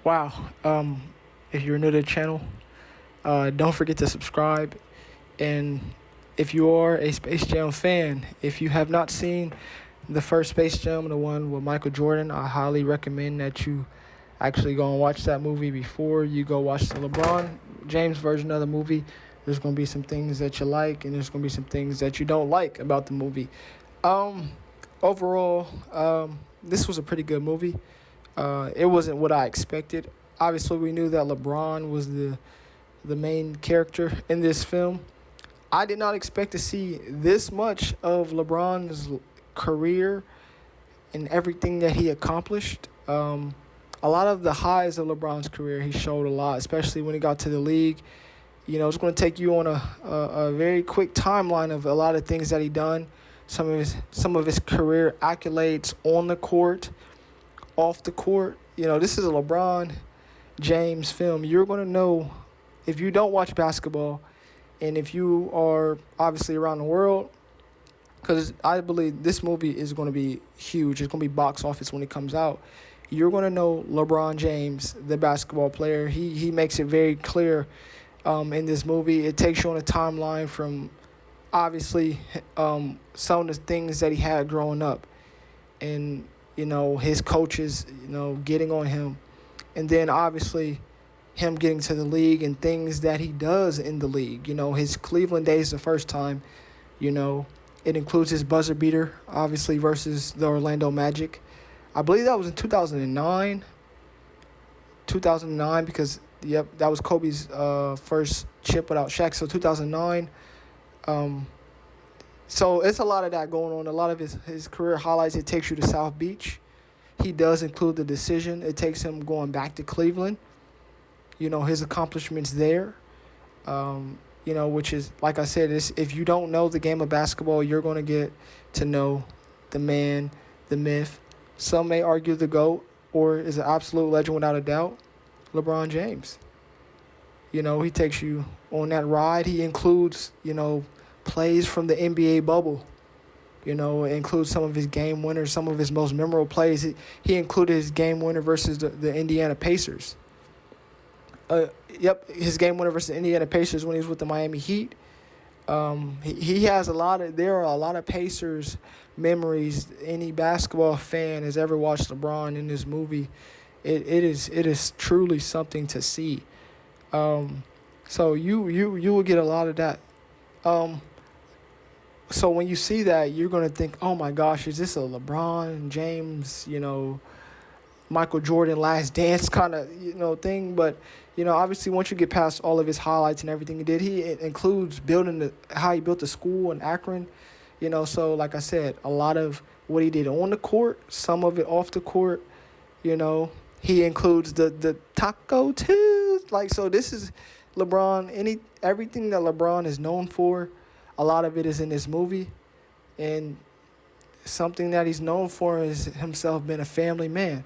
Wow. If you're new to the channel, don't forget to subscribe. And if you are a Space Jam fan, if you have not seen the first Space Jam, the one with Michael Jordan, I highly recommend that you actually go and watch that movie before you go watch the LeBron James version of the movie. There's going to be some things that you like, and there's going to be some things that you don't like about the movie. Um, Overall, this was a pretty good movie. It wasn't what I expected. Obviously, we knew that LeBron was the main character in this film. I did not expect to see this much of LeBron's career and everything that he accomplished. A lot of the highs of LeBron's career, he showed a lot, especially when he got to the league. You know, it's going to take you on a very quick timeline of a lot of things that he done. Some of his career accolades on the court, off the court. You know, this is a LeBron James film. You're going to know, if you don't watch basketball and if you are obviously around the world, because I believe this movie is going to be huge. It's going to be box office when it comes out. You're going to know LeBron James, the basketball player. He makes it very clear in this movie. It takes you on a timeline from obviously some of the things that he had growing up, and you know, his coaches, you know, getting on him, and then obviously him getting to the league and things that he does in the league. You know, his Cleveland days the first time, you know, it includes his buzzer beater, obviously, versus the Orlando Magic. I believe that was in 2009. 2009, because, yep, that was Kobe's first chip without Shaq. So 2009. So it's a lot of that going on. A lot of his career highlights. It takes you to South Beach. He does include the decision. It takes him going back to Cleveland. You know, his accomplishments there. You know, which is, like I said, if you don't know the game of basketball, you're going to get to know the man, the myth. Some may argue the GOAT, or is an absolute legend without a doubt, LeBron James. You know, he takes you on that ride. He includes, you know, plays from the NBA bubble. You know, it includes some of his game winners, some of his most memorable plays. He included his game winner versus the Indiana Pacers. His game winner versus the Indiana Pacers when he was with the Miami Heat. He has there are a lot of Pacers memories. Any basketball fan has ever watched LeBron in this movie. It is truly something to see. So you will get a lot of that. So when you see that, you're gonna think, oh my gosh, is this a LeBron James, you know, Michael Jordan Last Dance kind of, you know, thing? But, you know, obviously once you get past all of his highlights and everything he did, it includes how he built the school in Akron. You know, so like I said, a lot of what he did on the court, some of it off the court. You know, he includes the Taco Tuesday. Like, so this is LeBron. Everything that LeBron is known for, a lot of it is in this movie. And something that he's known for is himself being a family man.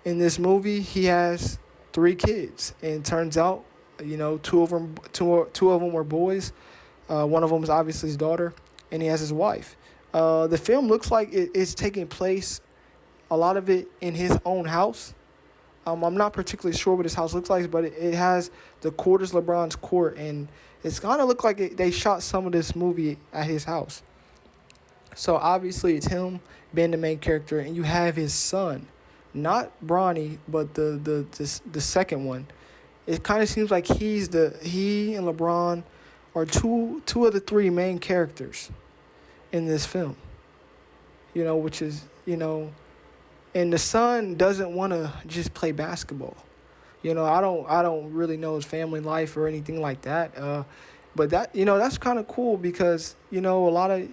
In this movie, he has 3 kids, and it turns out, you know, two of them were boys. One of them is obviously his daughter, and he has his wife. The film looks like it's taking place, a lot of it in his own house. I'm not particularly sure what his house looks like, but it has the court is LeBron's court, and it's kind of look like they shot some of this movie at his house. So obviously it's him being the main character, and you have his son, not Bronny, but the second one. It kind of seems like he and LeBron are two of the 3 main characters in this film. You know, which is, you know, and the son doesn't want to just play basketball. You know, I don't really know his family life or anything like that. But that, you know, that's kind of cool because, you know, a lot of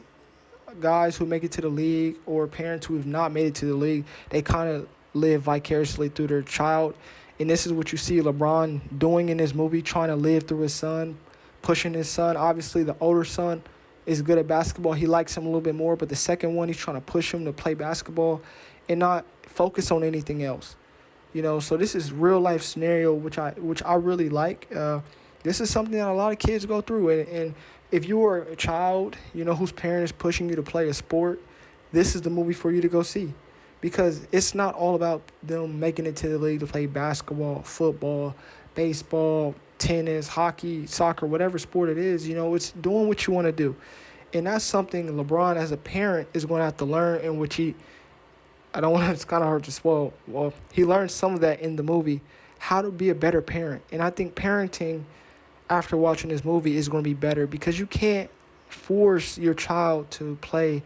guys who make it to the league, or parents who have not made it to the league, they kind of live vicariously through their child. And this is what you see LeBron doing in this movie, trying to live through his son, pushing his son. Obviously, the older son is good at basketball. He likes him a little bit more. But the second one, he's trying to push him to play basketball and not focus on anything else. You know, so this is real life scenario, which I really like. This is something that a lot of kids go through. And if you are a child, you know, whose parent is pushing you to play a sport, this is the movie for you to go see. because it's not all about them making it to the league to play basketball, football, baseball, tennis, hockey, soccer, whatever sport it is. It's doing what you want to do. And that's something LeBron, as a parent, is going to have to learn, in which I don't want to, it's kind of hard to spoil. Well, he learned some of that in the movie, how to be a better parent. And I think parenting, after watching this movie, is going to be better, because you can't force your child to play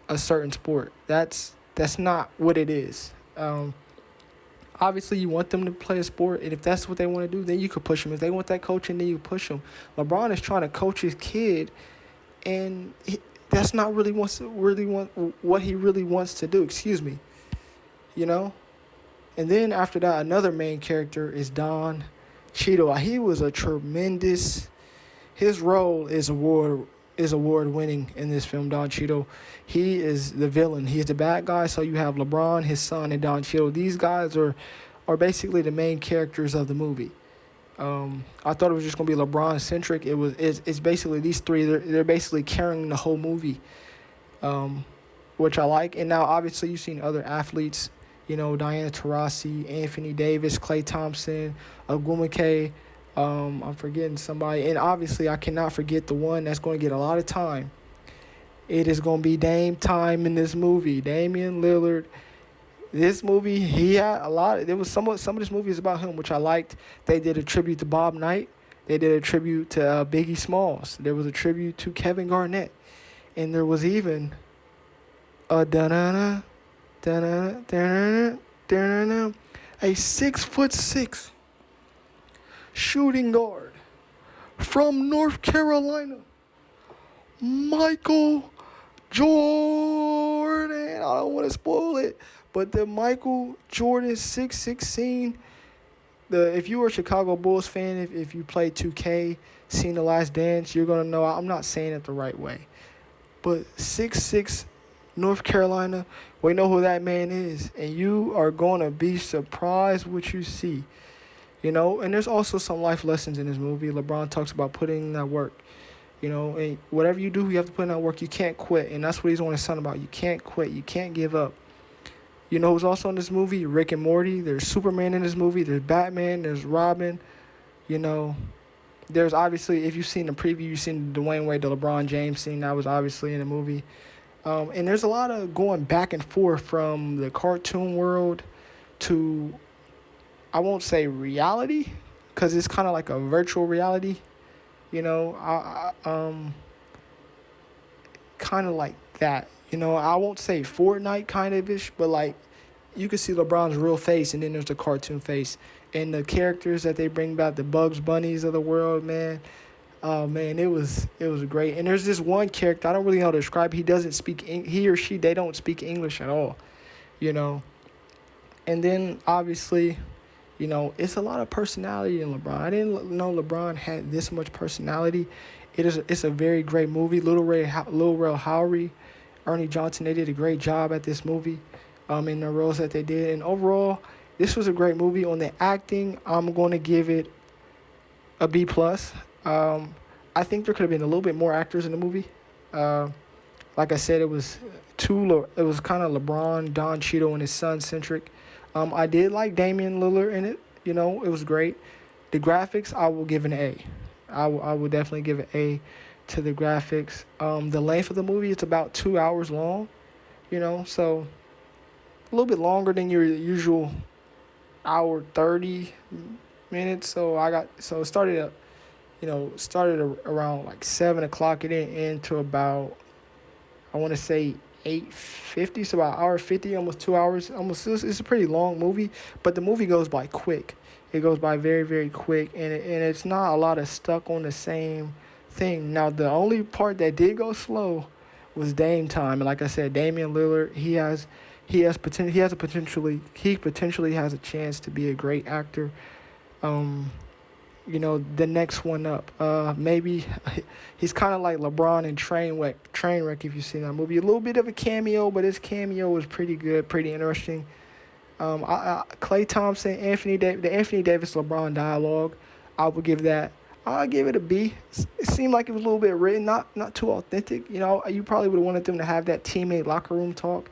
a certain sport. That's not what it is. Obviously, you want them to play a sport, and if that's what they want to do, then you could push them. If they want that coaching, then you push them. LeBron is trying to coach his kid, and that's not what he really wants to do. Excuse me, And then after that, another main character is Don Cheadle. He was a tremendous. His role is award winning in this film. Don Cheadle, he is the villain. He's the bad guy. So you have LeBron, his son, and Don Cheadle. These guys are basically the main characters of the movie. I thought it was just gonna be LeBron centric. It's basically these three. They're basically carrying the whole movie, which I like. And now obviously you've seen other athletes. Diana Taurasi, Anthony Davis, Klay Thompson, Ogwumike. I'm forgetting somebody. And obviously, I cannot forget the one that's going to get a lot of time. It is going to be Dame time in this movie. Damian Lillard. This movie, he had a lot. There was some of this movie is about him, which I liked. They did a tribute to Bob Knight. They did a tribute to Biggie Smalls. There was a tribute to Kevin Garnett. And there was even a a 6'6" shooting guard from North Carolina, Michael Jordan. I don't want to spoil it, but the Michael Jordan 6'16". If you were a Chicago Bulls fan, if you played 2K, seen The Last Dance, you're gonna know I'm not saying it the right way, but 6'6", North Carolina. We know who that man is, and you are gonna be surprised what you see. And there's also some life lessons in this movie. LeBron talks about putting in that work. And whatever you do, you have to put in that work. You can't quit, and that's what he's on his son about. You can't quit. You can't give up. Who's also in this movie? Rick and Morty. There's Superman in this movie. There's Batman. There's Robin. There's obviously, if you've seen the preview, you've seen the Dwayne Wade, the LeBron James scene. That was obviously in the movie. And there's a lot of going back and forth from the cartoon world to, I won't say reality, because it's kind of like a virtual reality, kind of like that. I won't say Fortnite kind of ish, but like you can see LeBron's real face, and then there's the cartoon face, and the characters that they bring back, the Bugs Bunnies of the world, man. Oh man, it was great. And there's this one character, I don't really know how to describe. He doesn't speak. He or she, they don't speak English at all, And then obviously, it's a lot of personality in LeBron. I didn't know LeBron had this much personality. It's a very great movie. Lil Rel Howery, Ernie Johnson, they did a great job at this movie, in the roles that they did. And overall, this was a great movie. On the acting, I'm going to give it a B+. I think there could have been a little bit more actors in the movie. Like I said, it was kind of LeBron, Don Cheadle, and his son centric. I did like Damian Lillard in it. It was great. The graphics, I will give an A. I will definitely give an A to the graphics. The length of the movie, it's about 2 hours long. So a little bit longer than your usual hour 30 minutes. So it started around like 7 o'clock. It didn't end to about, I want to say 8:50, so about hour 50, almost 2 hours. It's a pretty long movie, but the movie goes by quick. It goes by very, very quick, and it's not a lot of stuck on the same thing. Now, the only part that did go slow was Dame time, and like I said, Damian Lillard, he potentially has a chance to be a great actor. The next one up. Maybe he's kind of like LeBron in Trainwreck, if you've seen that movie. A little bit of a cameo, but his cameo was pretty good, pretty interesting. Klay Thompson, the Anthony Davis LeBron dialogue, I'll give it a B. It seemed like it was a little bit written, not too authentic. You probably would have wanted them to have that teammate locker room talk,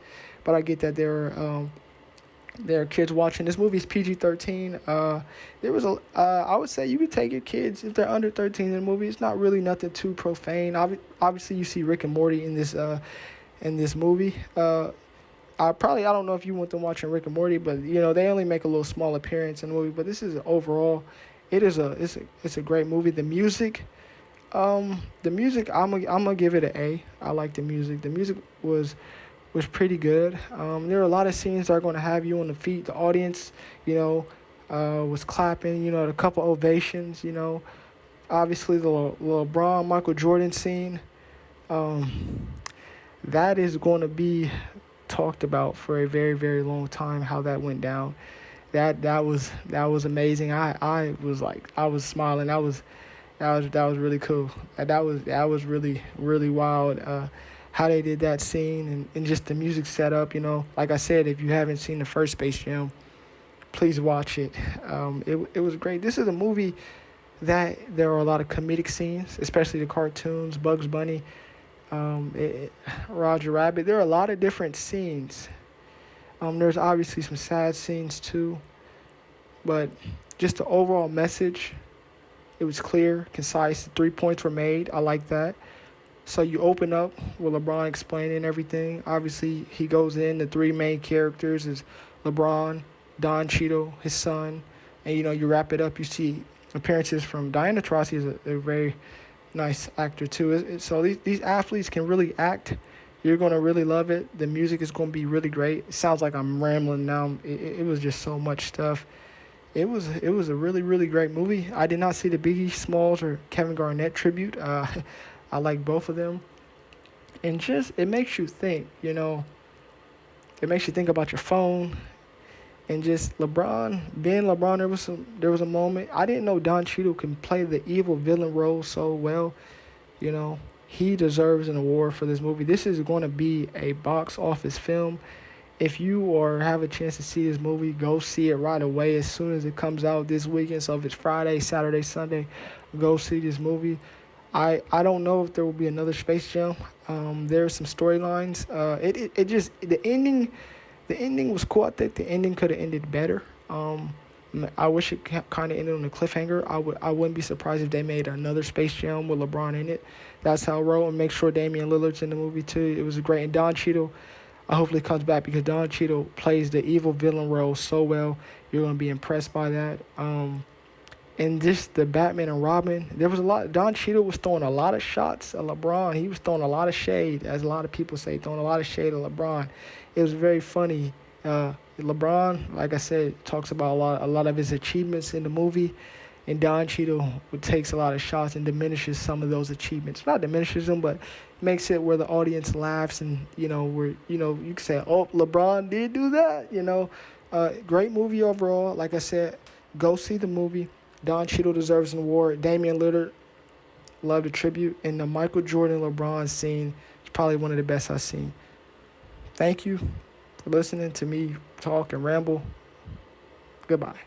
but I get that there are kids watching. This movie's PG-13. There was I would say you could take your kids if they're under 13 in the movie. It's not really nothing too profane. Obviously, you see Rick and Morty in this movie. I don't know if you went to watching Rick and Morty, but they only make a little small appearance in the movie. But this is overall, it's a great movie. The music, I'm gonna give it an A. I like the music. The music was pretty good. There are a lot of scenes that are going to have you on the feet. The audience, was clapping. A couple ovations. Obviously the LeBron Michael Jordan scene. That is going to be talked about for a very, very long time. How that went down. That was amazing. I was smiling. That was really cool. That was really, really wild. How they did that scene and just the music setup. Like I said, if you haven't seen the first Space Jam, please watch it. It was great. This is a movie that there are a lot of comedic scenes, especially the cartoons, Bugs Bunny, Roger Rabbit. There are a lot of different scenes. There's obviously some sad scenes too, but just the overall message, it was clear, concise. 3 points were made. I like that. So you open up with LeBron explaining everything. Obviously, he goes in. The three main characters is LeBron, Don Cheadle, his son. And, you wrap it up. You see appearances from Diana Taurasi is a very nice actor, too. So these athletes can really act. You're going to really love it. The music is going to be really great. It sounds like I'm rambling now. It was just so much stuff. It was a really, really great movie. I did not see the Biggie Smalls or Kevin Garnett tribute. I like both of them. And just, it makes you think, It makes you think about your phone. And just LeBron, being LeBron, there was a moment. I didn't know Don Cheadle can play the evil villain role so well. He deserves an award for this movie. This is going to be a box office film. If you have a chance to see this movie, go see it right away as soon as it comes out this weekend. So if it's Friday, Saturday, Sunday, go see this movie. I don't know if there will be another Space Jam. There's some storylines. The ending was cool. I think the ending could have ended better. I wish it kind of ended on a cliffhanger. I wouldn't be surprised if they made another Space Jam with LeBron in it. That's how I roll. And make sure Damian Lillard's in the movie too. It was great. And Don Cheadle, I hopefully comes back because Don Cheadle plays the evil villain role so well. You're going to be impressed by that. And just the Batman and Robin, there was a lot. Don Cheadle was throwing a lot of shots at LeBron. He was throwing a lot of shade, as a lot of people say, throwing a lot of shade at LeBron. It was very funny. LeBron, like I said, talks about a lot of his achievements in the movie, and Don Cheadle takes a lot of shots and diminishes some of those achievements. Not diminishes them, but makes it where the audience laughs and you can say, oh, LeBron did do that. Great movie overall. Like I said, go see the movie. Don Cheadle deserves an award. Damian Lillard, love the tribute. And the Michael Jordan LeBron scene is probably one of the best I've seen. Thank you for listening to me talk and ramble. Goodbye.